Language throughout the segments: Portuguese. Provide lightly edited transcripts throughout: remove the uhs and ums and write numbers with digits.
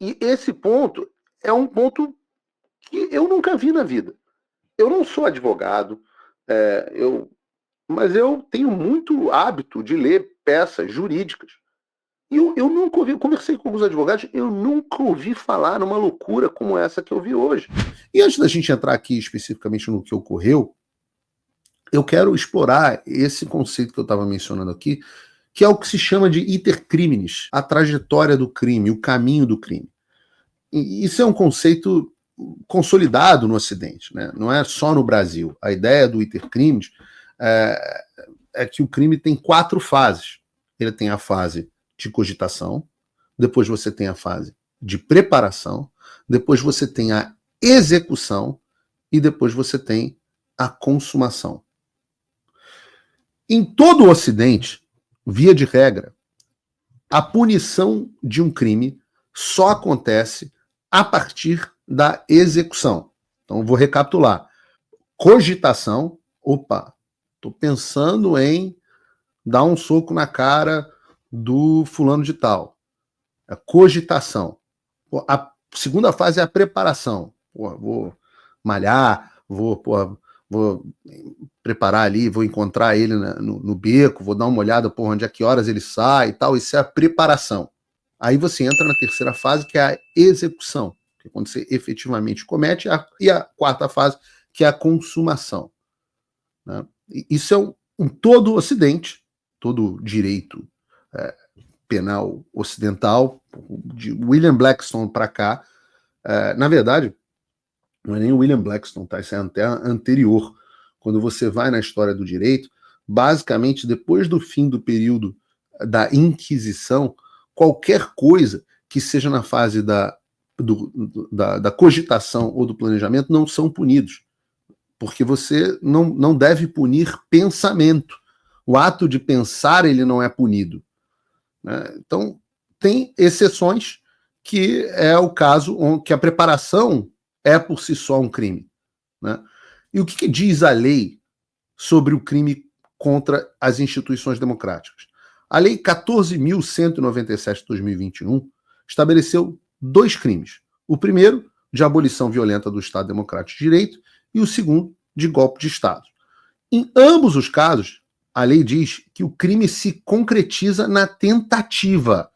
E esse ponto é um ponto que eu nunca vi na vida. Eu não sou advogado, mas eu tenho muito hábito de ler peças jurídicas. E eu nunca ouvi, eu conversei com alguns advogados, eu nunca ouvi falar numa loucura como essa que eu vi hoje. E antes da gente entrar aqui especificamente no que ocorreu, eu quero explorar esse conceito que eu estava mencionando aqui, que é o que se chama de iter criminis, a trajetória do crime, o caminho do crime. E isso é um conceito consolidado no Ocidente, né? Não é só no Brasil. A ideia do iter criminis é que o crime tem 4 fases. Ele tem a fase de cogitação, depois você tem a fase de preparação, depois você tem a execução e depois você tem a consumação. Em todo o Ocidente, via de regra, a punição de um crime só acontece a partir da execução. Então, vou recapitular. Cogitação, opa, estou pensando em dar um soco na cara do fulano de tal. A cogitação. A segunda fase é a preparação. Vou malhar, vou preparar ali, vou encontrar ele no beco, vou dar uma olhada por onde é que horas ele sai e tal. Isso é a preparação. Aí você entra na terceira fase, que é a execução, que é quando você efetivamente comete, e a quarta fase, que é a consumação. Né? Isso é todo o Ocidente, todo o direito penal ocidental, de William Blackstone para cá. Na verdade, não é nem o William Blackstone, tá? Isso é até anterior. Quando você vai na história do direito, basicamente, depois do fim do período da Inquisição, qualquer coisa que seja na fase da cogitação ou do planejamento não são punidos. Porque você não deve punir pensamento. O ato de pensar, ele não é punido. Né? Então, tem exceções, que é o caso que a preparação é por si só um crime. Né? E o que diz a lei sobre o crime contra as instituições democráticas? A Lei 14.197 de 2021 estabeleceu 2 crimes. O primeiro, de abolição violenta do Estado Democrático de Direito, e o segundo, de golpe de Estado. Em ambos os casos, a lei diz que o crime se concretiza na tentativa,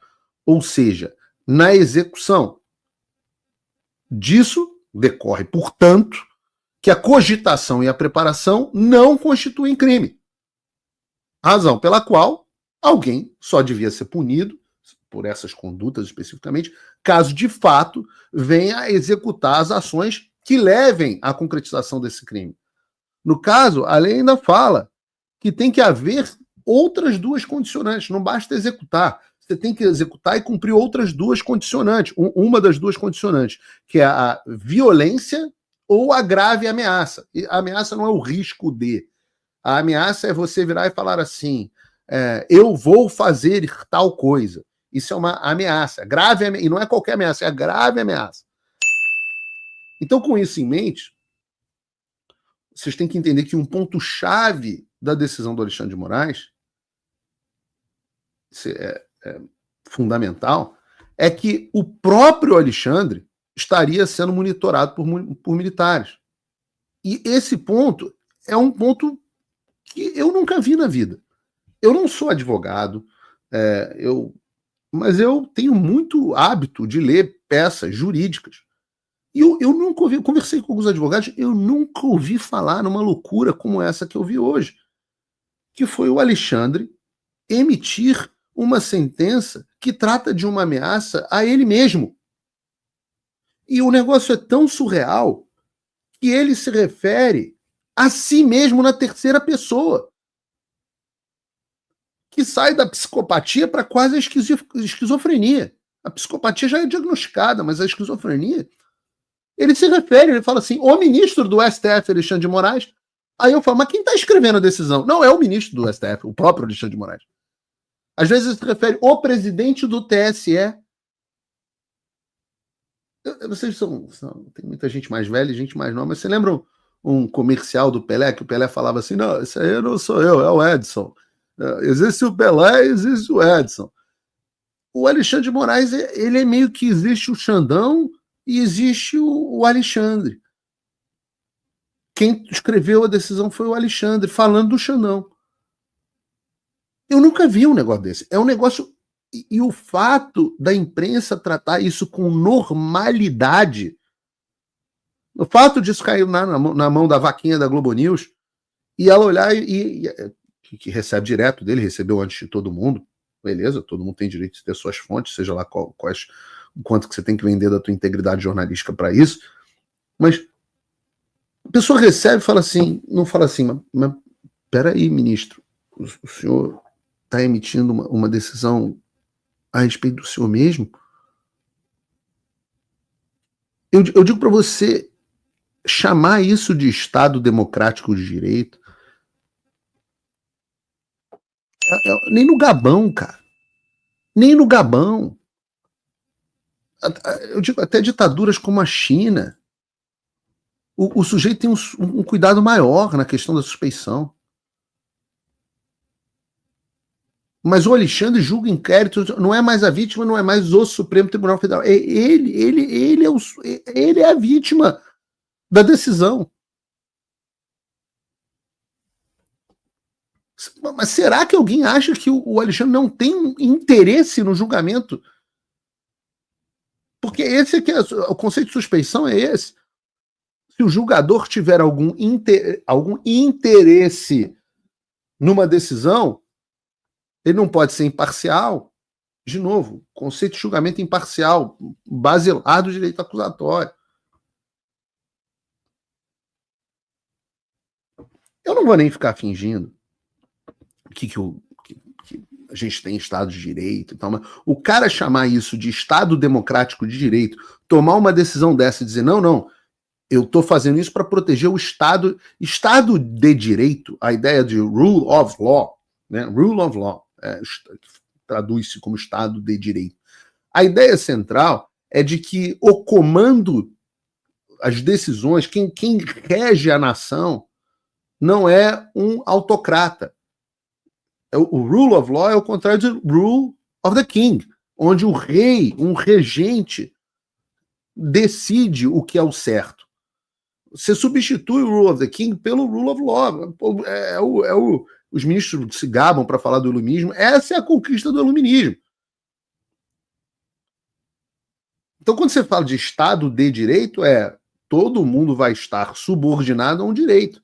ou seja, na execução. Disso decorre, portanto, que a cogitação e a preparação não constituem crime. Razão pela qual alguém só devia ser punido, por essas condutas especificamente, caso de fato venha a executar as ações que levem à concretização desse crime. No caso, a lei ainda fala que tem que haver outras 2 condicionantes, não basta executar. Você tem que executar e cumprir outras 2 condicionantes. Uma das 2 condicionantes, que é a violência ou a grave ameaça. E a ameaça não é o risco de. A ameaça é você virar e falar assim, eu vou fazer tal coisa. Isso é uma ameaça. Grave, e não é qualquer ameaça, é a grave ameaça. Então, com isso em mente, vocês têm que entender que um ponto-chave da decisão do Alexandre de Moraes fundamental, é que o próprio Alexandre estaria sendo monitorado por militares. E esse ponto é um ponto que eu nunca vi na vida. Eu não sou advogado, mas eu tenho muito hábito de ler peças jurídicas. E eu nunca ouvi, eu conversei com alguns advogados, eu nunca ouvi falar numa loucura como essa que eu vi hoje, que foi o Alexandre emitir uma sentença que trata de uma ameaça a ele mesmo. E o negócio é tão surreal que ele se refere a si mesmo na terceira pessoa, que sai da psicopatia para quase a esquizofrenia. A psicopatia já é diagnosticada, mas a esquizofrenia, ele se refere, ele fala assim, o ministro do STF, Alexandre de Moraes. Aí eu falo, mas quem está escrevendo a decisão? Não é o ministro do STF, o próprio Alexandre de Moraes. Às vezes se refere ao presidente do TSE. Vocês tem muita gente mais velha e gente mais nova, mas você lembra um comercial do Pelé, que o Pelé falava assim, não, esse aí não sou eu, é o Edson. Existe o Pelé, existe o Edson. o Alexandre de Moraes, ele é meio que existe o Xandão e existe o Alexandre. Quem escreveu a decisão foi o Alexandre, falando do Xandão. Eu nunca vi um negócio desse. É um negócio... E o fato da imprensa tratar isso com normalidade, o fato disso cair na mão da vaquinha da Globo News, e ela olhar que recebe direto dele, recebeu antes de todo mundo, beleza, todo mundo tem direito de ter suas fontes, seja lá o quanto que você tem que vender da tua integridade jornalística para isso, mas a pessoa recebe e fala assim, não fala assim, mas peraí, ministro, o senhor está emitindo uma decisão a respeito do senhor mesmo? Eu digo para você, chamar isso de Estado Democrático de Direito, nem no Gabão, cara. Nem no Gabão. Eu digo, até ditaduras como a China, o sujeito tem um cuidado maior na questão da suspeição. Mas o Alexandre julga inquérito, não é mais a vítima, não é mais o Supremo Tribunal Federal. Ele é a vítima da decisão. Mas será que alguém acha que o Alexandre não tem um interesse no julgamento? Porque esse aqui o conceito de suspeição é esse. Se o julgador tiver algum interesse numa decisão, ele não pode ser imparcial. De novo, conceito de julgamento imparcial, baseado do direito acusatório. Eu não vou nem ficar fingindo que a gente tem Estado de Direito e tal, mas o cara chamar isso de Estado Democrático de Direito, tomar uma decisão dessa e dizer, não, eu estou fazendo isso para proteger o Estado de Direito, a ideia de rule of law, né? Rule of law, traduz-se como Estado de Direito. A ideia central é de que o comando, as decisões, quem rege a nação não é um autocrata. O rule of law é o contrário de rule of the king, onde o rei, um regente, decide o que é o certo. Você substitui o rule of the king pelo rule of law. Os ministros se gabam para falar do iluminismo. Essa é a conquista do iluminismo. Então, quando você fala de Estado de Direito, todo mundo vai estar subordinado a um direito.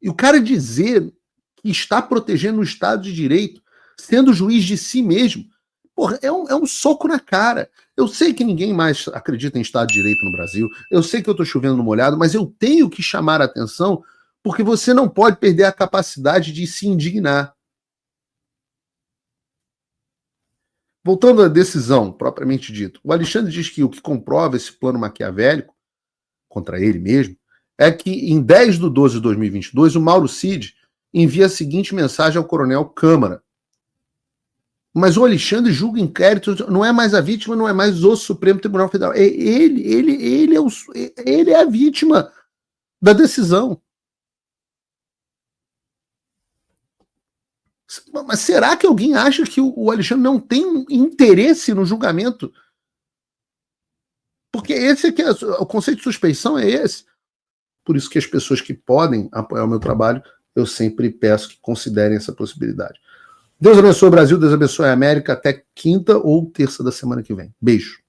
E o cara dizer que está protegendo o Estado de Direito, sendo juiz de si mesmo, porra, é um soco na cara. Eu sei que ninguém mais acredita em Estado de Direito no Brasil, eu sei que eu estou chovendo no molhado, mas eu tenho que chamar a atenção porque você não pode perder a capacidade de se indignar. Voltando à decisão, propriamente dito, o Alexandre diz que o que comprova esse plano maquiavélico, contra ele mesmo, é que em 10/12/2022, o Mauro Cid envia a seguinte mensagem ao coronel Câmara. Mas o Alexandre julga inquérito, não é mais a vítima, não é mais o Supremo Tribunal Federal. Ele é a vítima da decisão. Mas será que alguém acha que o Alexandre não tem um interesse no julgamento? Porque esse aqui o conceito de suspeição é esse. Por isso que as pessoas que podem apoiar o meu trabalho, eu sempre peço que considerem essa possibilidade. Deus abençoe o Brasil, Deus abençoe a América. Até quinta ou terça da semana que vem. Beijo.